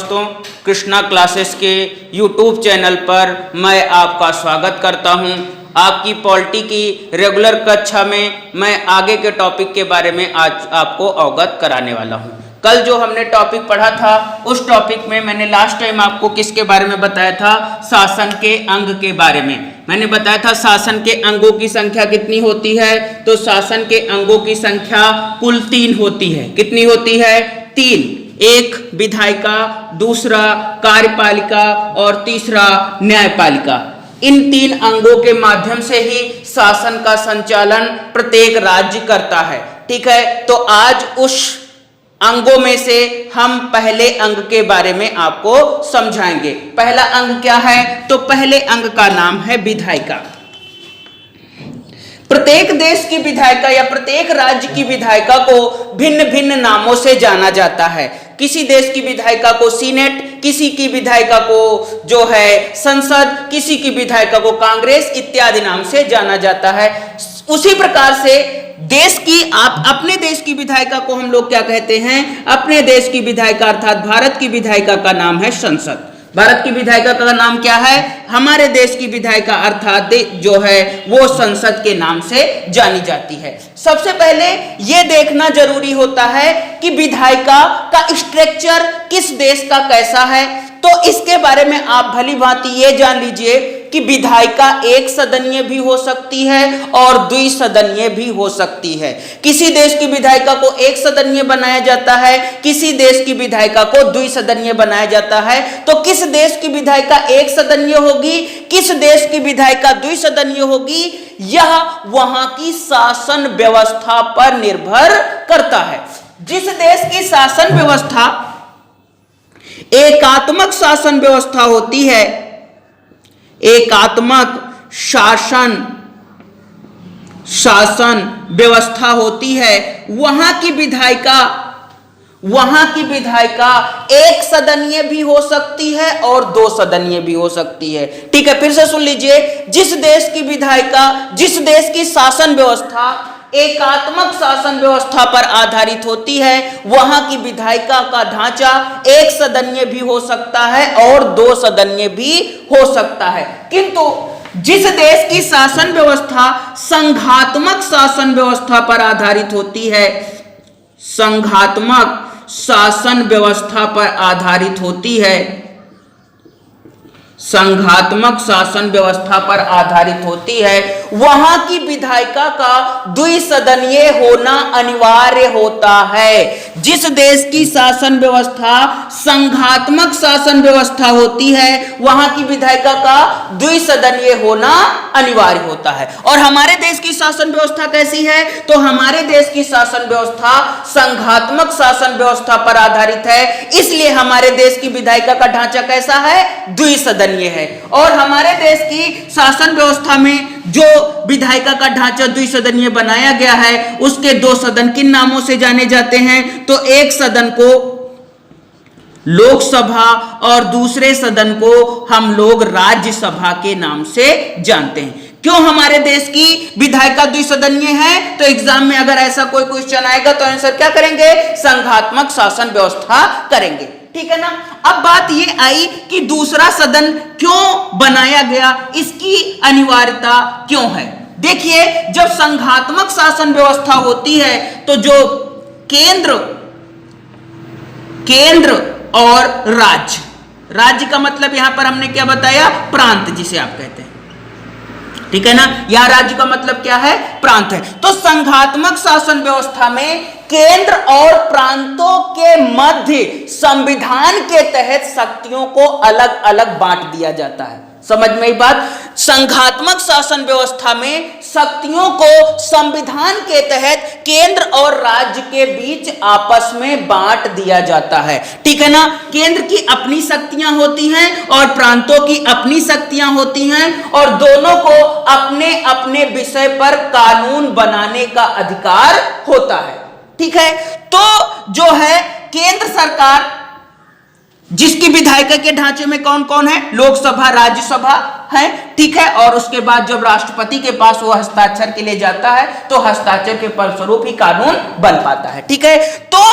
दोस्तों, कृष्णा क्लासेस के YouTube channel पर मैं आपका स्वागत करता हूं। आपकी पॉलिटी की रेगुलर कक्षा में मैं आगे के टॉपिक के बारे में आज आपको अवगत कराने वाला हूं। कल जो हमने टॉपिक पढ़ा था उस टॉपिक में मैंने लास्ट टाइम आपको किसके बारे में बताया था? शासन के अंग के बारे में। मैंने बताया था शासन के अंगों की संख्या कितनी होती है। तो शासन के अंगों की संख्या कुल 3 होती है। कितनी होती है? 3। एक विधायिका, दूसरा कार्यपालिका और तीसरा न्यायपालिका। इन 3 अंगों के माध्यम से ही शासन का संचालन प्रत्येक राज्य करता है। ठीक है, तो आज उस अंगों में से हम पहले अंग के बारे में आपको समझाएंगे। पहला अंग क्या है? तो पहले अंग का नाम है विधायिका। प्रत्येक देश की विधायिका या प्रत्येक राज्य की विधायिका को भिन्न भिन्न नामों से जाना जाता है। किसी देश की विधायिका को सीनेट, किसी की विधायिका को जो है संसद, किसी की विधायिका को कांग्रेस इत्यादि नाम से जाना जाता है। उसी प्रकार से देश की अपने देश की विधायिका को हम लोग क्या कहते हैं? अपने देश की विधायिका अर्थात भारत की विधायिका का नाम है संसद। भारत की विधायिका का नाम क्या है? हमारे देश की विधायिका अर्थात जो है वो संसद के नाम से जानी जाती है। सबसे पहले ये देखना जरूरी होता है कि विधायिका का स्ट्रक्चर किस देश का कैसा है। तो इसके बारे में आप भली भांति ये जान लीजिए कि विधायिका एक सदनीय भी हो सकती है और द्विसदनीय भी हो सकती है। किसी देश की विधायिका को एक सदनीय बनाया जाता है, किसी देश की विधायिका को द्विसदनीय बनाया जाता है। तो किस देश की विधायिका एक सदनीय होगी, किस देश की विधायिका द्विसदनीय होगी, यह वहां की शासन व्यवस्था पर निर्भर करता है। जिस देश की शासन व्यवस्था एकात्मक शासन व्यवस्था होती है, एकात्मक शासन व्यवस्था होती है, वहां की विधायिका एक सदनीय भी हो सकती है और 2 सदनीय भी हो सकती है। ठीक है, फिर से सुन लीजिए। जिस देश की विधायिका, जिस देश की शासन व्यवस्था एकात्मक शासन व्यवस्था पर आधारित होती है, वहां की विधायिका का ढांचा एक सदनीय भी हो सकता है और 2 सदनीय भी हो सकता है। किंतु जिस देश की शासन व्यवस्था संघात्मक शासन व्यवस्था पर आधारित होती है, संघात्मक शासन व्यवस्था पर आधारित होती है, संघात्मक शासन व्यवस्था पर आधारित होती है, वहां की विधायिका का द्विसदनीय होना अनिवार्य होता है। जिस देश की शासन व्यवस्था संघात्मक शासन व्यवस्था होती है, वहां की विधायिका का द्विसदनीय होना अनिवार्य होता है। और हमारे देश की शासन व्यवस्था कैसी है? तो हमारे देश की शासन व्यवस्था संघात्मक शासन व्यवस्था पर आधारित है, इसलिए हमारे देश की विधायिका का ढांचा कैसा है? द्विसदनीय है। और हमारे देश की शासन व्यवस्था में जो विधायिका का ढांचा द्विसदनीय बनाया गया है, उसके 2 सदन किन नामों से जाने जाते हैं? तो एक सदन को लोकसभा और दूसरे सदन को हम लोग राज्यसभा के नाम से जानते हैं। क्यों हमारे देश की विधायिका द्विसदनीय है? तो एग्जाम में अगर ऐसा कोई क्वेश्चन आएगा तो आंसर क्या करेंगे? संघात्मक शासन व्यवस्था करेंगे। ठीक है ना। अब बात ये आई कि दूसरा सदन क्यों बनाया गया, इसकी अनिवार्यता क्यों है? देखिए, जब संघात्मक शासन व्यवस्था होती है तो जो केंद्र और राज्य का मतलब यहां पर हमने क्या बताया? प्रांत, जिसे आप कहते हैं। ठीक है ना। यहां राज्य का मतलब क्या है? प्रांत है। तो संघात्मक शासन व्यवस्था में केंद्र और प्रांतों के मध्य संविधान के तहत शक्तियों को अलग अलग बांट दिया जाता है। समझ में आई बात? संघात्मक शासन व्यवस्था में शक्तियों को संविधान के तहत केंद्र और राज्य के बीच आपस में बांट दिया जाता है। ठीक है ना। केंद्र की अपनी शक्तियां होती हैं और प्रांतों की अपनी शक्तियां होती हैं, और दोनों को अपने अपने विषय पर कानून बनाने का अधिकार होता है। ठीक है। तो जो है केंद्र सरकार, जिसकी विधायिका के ढांचे में कौन कौन है? लोकसभा, राज्यसभा, है, ठीक है। और उसके बाद जब राष्ट्रपति के पास वो हस्ताक्षर के लिए जाता है तो हस्ताक्षर के फलस्वरूप ही कानून बन पाता है, ठीक है। तो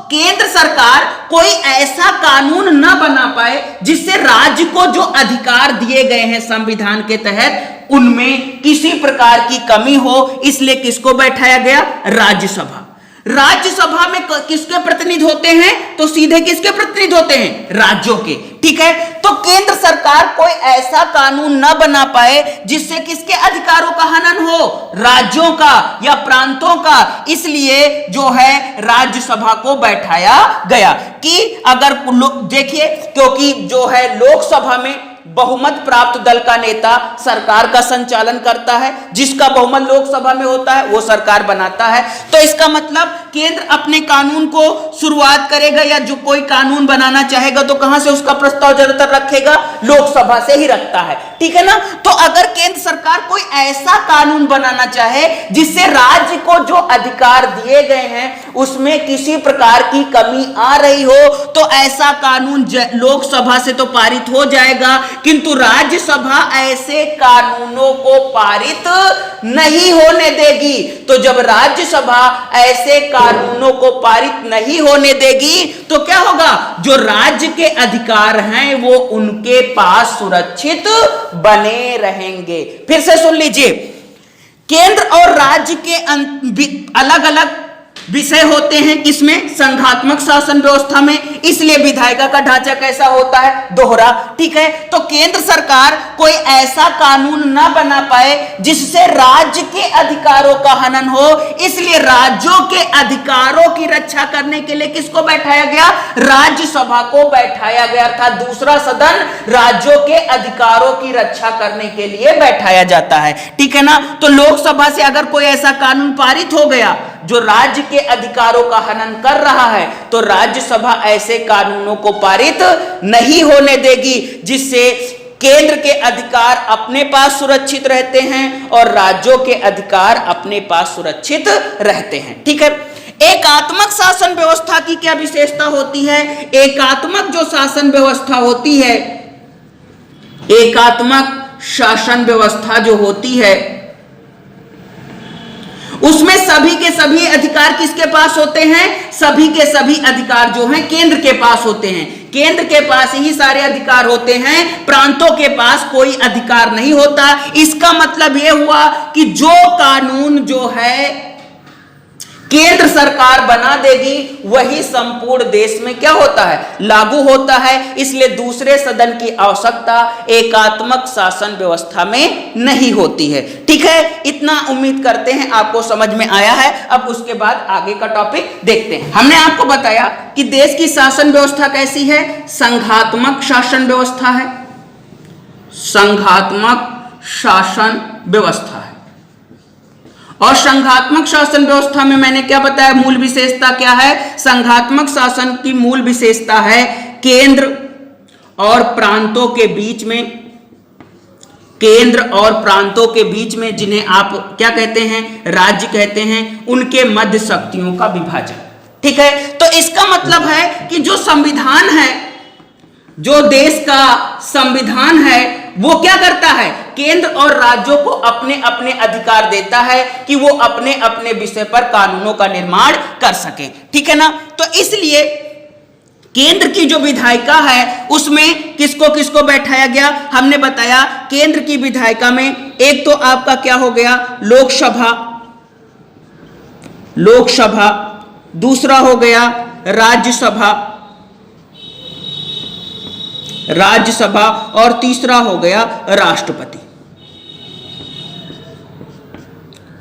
केंद्र सरकार कोई ऐसा कानून न बना पाए जिससे राज्य को जो अधिकार दिए गए हैं संविधान के तहत उनमें किसी प्रकार की कमी हो, इसलिए किसको बैठाया गया? राज्यसभा। राज्यसभा में किसके प्रतिनिधि होते हैं? तो सीधे किसके प्रतिनिधि होते हैं? राज्यों के, ठीक है। तो केंद्र सरकार कोई ऐसा कानून न बना पाए जिससे किसके अधिकारों का हनन हो? राज्यों का या प्रांतों का, इसलिए जो है राज्यसभा को बैठाया गया। कि अगर देखिए, क्योंकि जो है लोकसभा में बहुमत प्राप्त दल का नेता सरकार का संचालन करता है, जिसका बहुमत लोकसभा में होता है वो सरकार बनाता है। तो इसका मतलब केंद्र अपने कानून को शुरुआत करेगा या जो कोई कानून बनाना चाहेगा तो कहां से उसका प्रस्ताव ज्यादातर रखेगा? लोकसभा से ही रखता है, ठीक है ना। तो अगर केंद्र सरकार कोई ऐसा कानून बनाना चाहे जिससे राज्य को जो अधिकार दिए गए हैं उसमें किसी प्रकार की कमी आ रही हो तो ऐसा कानून लोकसभा से तो पारित हो जाएगा, किंतु राज्यसभा ऐसे कानूनों को पारित नहीं होने देगी। तो जब राज्यसभा ऐसे कानूनों को पारित नहीं होने देगी तो क्या होगा? जो राज्य के अधिकार हैं वो उनके पास सुरक्षित बने रहेंगे। फिर से सुन लीजिए, केंद्र और राज्य के अलग अलग विषय होते हैं किसमें? संघात्मक शासन व्यवस्था में। इसलिए विधायिका का ढांचा कैसा होता है? दोहरा, ठीक है। तो केंद्र सरकार कोई ऐसा कानून न बना पाए जिससे राज्य के अधिकारों का हनन हो, इसलिए राज्यों के अधिकारों की रक्षा करने के लिए किसको बैठाया गया? राज्यसभा को बैठाया गया, अर्थात दूसरा सदन राज्यों के अधिकारों की रक्षा करने के लिए बैठाया जाता है, ठीक है ना। तो लोकसभा से अगर कोई ऐसा कानून पारित हो गया जो राज्य के अधिकारों का हनन कर रहा है तो राज्यसभा ऐसे कानूनों को पारित नहीं होने देगी जिससे केंद्र के अधिकार अपने पास सुरक्षित रहते हैं और राज्यों के अधिकार अपने पास सुरक्षित रहते हैं, ठीक है। एकात्मक शासन व्यवस्था की क्या विशेषता होती है? एकात्मक जो शासन व्यवस्था होती है, एकात्मक शासन व्यवस्था जो होती है उसमें सभी के सभी अधिकार किसके पास होते हैं? सभी के सभी अधिकार जो हैं केंद्र के पास होते हैं। केंद्र के पास ही सारे अधिकार होते हैं, प्रांतों के पास कोई अधिकार नहीं होता। इसका मतलब यह हुआ कि जो कानून जो है केंद्र सरकार बना देगी वही संपूर्ण देश में क्या होता है? लागू होता है। इसलिए दूसरे सदन की आवश्यकता एकात्मक शासन व्यवस्था में नहीं होती है, ठीक है। इतना उम्मीद करते हैं आपको समझ में आया है। अब उसके बाद आगे का टॉपिक देखते हैं। हमने आपको बताया कि देश की शासन व्यवस्था कैसी है? संघात्मक शासन व्यवस्था है, संघात्मक शासन व्यवस्था है। और संघात्मक शासन व्यवस्था में मैंने क्या बताया? मूल विशेषता क्या है? संघात्मक शासन की मूल विशेषता है केंद्र और प्रांतों के बीच में, केंद्र और प्रांतों के बीच में, जिन्हें आप क्या कहते हैं? राज्य कहते हैं, उनके मध्य शक्तियों का विभाजन, ठीक है। तो इसका मतलब है कि जो संविधान है, जो देश का संविधान है वो क्या करता है? केंद्र और राज्यों को अपने अपने अधिकार देता है कि वो अपने अपने विषय पर कानूनों का निर्माण कर सके, ठीक है ना। तो इसलिए केंद्र की जो विधायिका है उसमें किसको किसको बैठाया गया? हमने बताया केंद्र की विधायिका में एक तो आपका क्या हो गया? लोकसभा, लोकसभा, दूसरा हो गया राज्यसभा, राज्यसभा, और तीसरा हो गया राष्ट्रपति,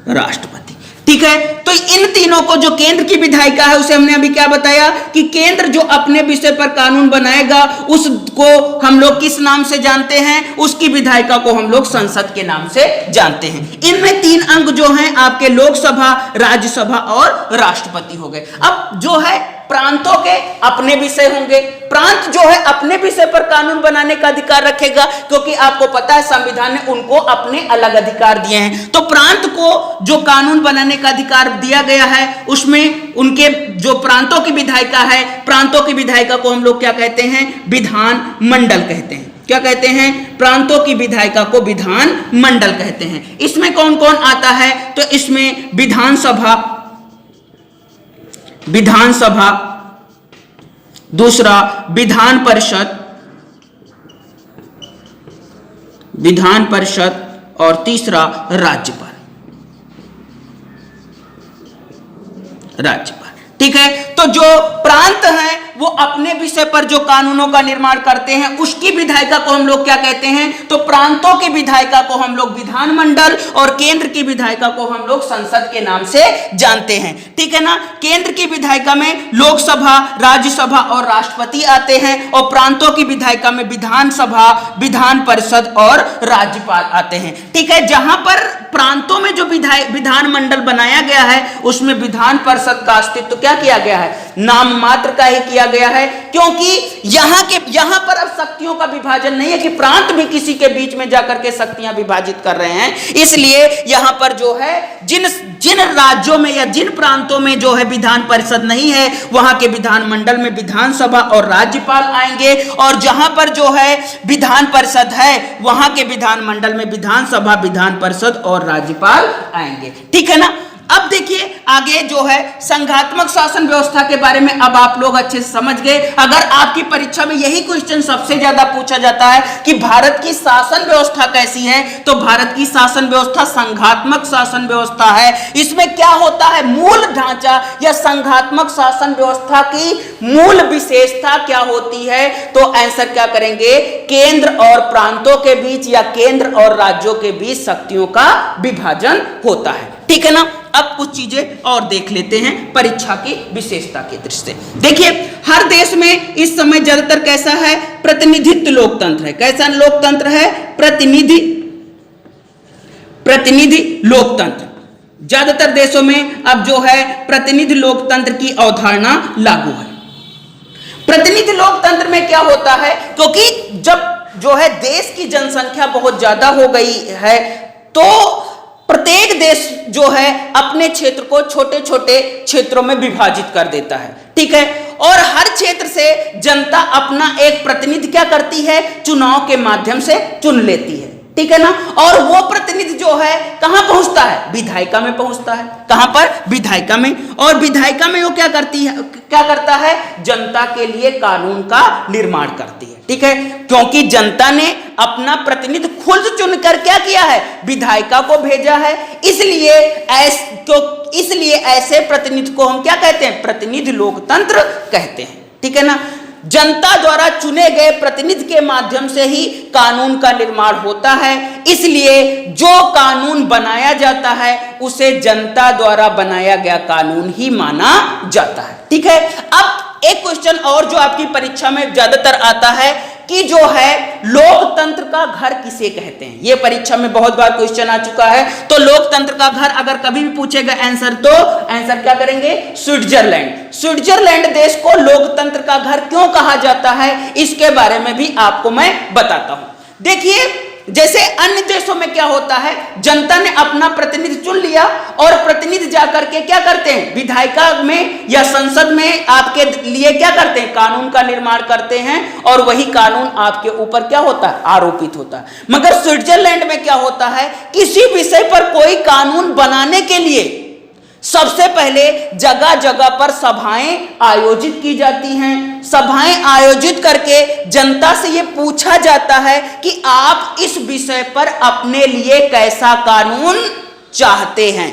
राष्ट्रपति, ठीक है। तो इन तीनों को जो केंद्र की विधायिका है उसे हमने अभी क्या बताया कि केंद्र जो अपने विषय पर कानून बनाएगा उसको हम लोग किस नाम से जानते हैं? उसकी विधायिका को हम लोग संसद के नाम से जानते हैं। इनमें तीन अंग जो हैं आपके लोकसभा, राज्यसभा और राष्ट्रपति हो गए। अब जो है प्रांतों के अपने विषय होंगे, प्रांत जो है अपने विषय पर कानून बनाने का अधिकार रखेगा, क्योंकि आपको पता है संविधान ने उनको अपने अलग अधिकार दिए हैं। तो प्रांत को जो कानून बनाने का अधिकार दिया गया है उसमें उनके जो प्रांतों की विधायिका है, प्रांतों की विधायिका को हम लोग क्या कहते हैं? विधान मंडल कहते हैं, क्या कहते हैं, प्रांतों की विधायिका को विधान मंडल कहते हैं। इसमें कौन कौन आता है, तो इसमें विधानसभा, दूसरा विधान परिषद और तीसरा राज्यपाल। ठीक है, तो जो प्रांत हैं वो अपने विषय पर जो कानूनों का निर्माण करते हैं उसकी विधायिका को हम लोग क्या कहते हैं, तो प्रांतों की विधायिका को हम लोग विधानमंडल और केंद्र की विधायिका को हम लोग संसद के नाम से जानते हैं। ठीक है ना, केंद्र की विधायिका में लोकसभा, राज्यसभा और राष्ट्रपति आते हैं और प्रांतों की विधायिका में विधानसभा, विधान परिषद और राज्यपाल आते हैं। ठीक है, जहां पर प्रांतों में जो विधानमंडल बनाया गया है उसमें विधान परिषद का अस्तित्व क्या किया गया है, नाम मात्र का ही किया गया है, क्योंकि यहां पर अब शक्तियों का विभाजन नहीं है कि प्रांत भी किसी के बीच में जाकर के शक्तियां विभाजित कर रहे हैं। इसलिए यहां पर जो है जिन राज्यों में या जिन प्रांतों में जो है विधान परिषद नहीं है वहां के विधानमंडल में विधानसभा और राज्यपाल आएंगे, और जहां पर जो है विधान परिषद है वहां के विधानमंडल में विधानसभा, विधान परिषद और राज्यपाल आएंगे। ठीक है ना। अब देखिए आगे जो है संघात्मक शासन व्यवस्था के बारे में अब आप लोग अच्छे से समझ गए। अगर आपकी परीक्षा में यही क्वेश्चन सबसे ज्यादा पूछा जाता है कि भारत की शासन व्यवस्था कैसी है, तो भारत की शासन व्यवस्था संघात्मक शासन व्यवस्था है। इसमें क्या होता है, मूल ढांचा या संघात्मक शासन व्यवस्था की मूल विशेषता क्या होती है, तो आंसर क्या करेंगे, केंद्र और प्रांतों के बीच या केंद्र और राज्यों के बीच शक्तियों का विभाजन होता है। ठीक है ना। अब कुछ चीजें और देख लेते हैं परीक्षा की विशेषता के दृष्टि से। देखिए हर देश में इस समय ज्यादातर कैसा है, प्रतिनिधित्व लोकतंत्र है। कैसा लोकतंत्र है, प्रतिनिधि लोकतंत्र। ज्यादातर देशों में अब जो है प्रतिनिधि लोकतंत्र की अवधारणा लागू है। प्रतिनिधि लोकतंत्र में क्या होता है, क्योंकि जब जो है देश की जनसंख्या बहुत ज्यादा हो गई है तो प्रत्येक देश जो है अपने क्षेत्र को छोटे छोटे क्षेत्रों में विभाजित कर देता है। ठीक है, और हर क्षेत्र से जनता अपना एक प्रतिनिधि क्या करती है, चुनाव के माध्यम से चुन लेती है। ठीक है ना, और वो प्रतिनिधि जो है कहां पहुंचता है, विधायिका में पहुंचता है। कहां पर, विधायिका में। और विधायिका में वो क्या करता है, जनता के लिए कानून का निर्माण करती है। ठीक है, क्योंकि जनता ने अपना प्रतिनिधि खुद चुनकर क्या किया है, विधायिका को भेजा है। इसलिए ऐसे प्रतिनिधि को हम क्या कहते हैं, प्रतिनिधि लोकतंत्र कहते हैं। ठीक है ना, जनता द्वारा चुने गए प्रतिनिधि के माध्यम से ही कानून का निर्माण होता है। इसलिए जो कानून बनाया जाता है उसे जनता द्वारा बनाया गया कानून ही माना जाता है। ठीक है, अब एक क्वेश्चन और जो आपकी परीक्षा में ज्यादातर आता है कि जो है लोकतंत्र का घर किसे कहते हैं। ये परीक्षा में बहुत बार क्वेश्चन आ चुका है। तो लोकतंत्र का घर अगर कभी भी पूछेगा आंसर, तो आंसर क्या करेंगे, स्विट्जरलैंड। स्विट्जरलैंड देश को लोकतंत्र का घर क्यों कहा जाता है, इसके बारे में भी आपको मैं बताता हूं। देखिए जैसे अन्य देशों में क्या होता है, जनता ने अपना प्रतिनिधि चुन लिया और प्रतिनिधि जाकर के क्या करते हैं, विधायिका में या संसद में आपके लिए क्या करते हैं, कानून का निर्माण करते हैं, और वही कानून आपके ऊपर क्या होता है, आरोपित होता है। मगर स्विट्जरलैंड में क्या होता है, किसी विषय पर कोई कानून बनाने के लिए सबसे पहले जगह जगह पर सभाएं आयोजित की जाती हैं। सभाएं आयोजित करके जनता से यह पूछा जाता है कि आप इस विषय पर अपने लिए कैसा कानून चाहते हैं।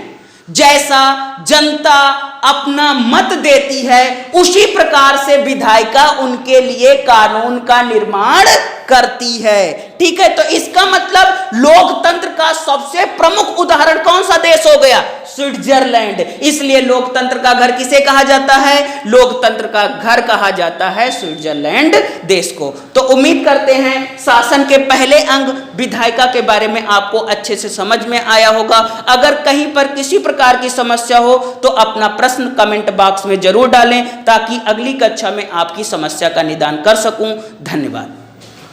जैसा जनता अपना मत देती है उसी प्रकार से विधायिका उनके लिए कानून का निर्माण करती है। ठीक है, तो इसका मतलब लोकतंत्र का सबसे प्रमुख उदाहरण कौन सा देश हो गया, स्विट्जरलैंड। इसलिए लोकतंत्र का घर किसे कहा जाता है, लोकतंत्र का घर कहा जाता है स्विट्जरलैंड देश को। तो उम्मीद करते हैं शासन के पहले अंग विधायिका के बारे में आपको अच्छे से समझ में आया होगा। अगर कहीं पर किसी प्रकार की समस्या हो तो अपना प्रश्न कमेंट बॉक्स में जरूर डालें ताकि अगली कक्षा में आपकी समस्या का निदान कर सकूं। धन्यवाद।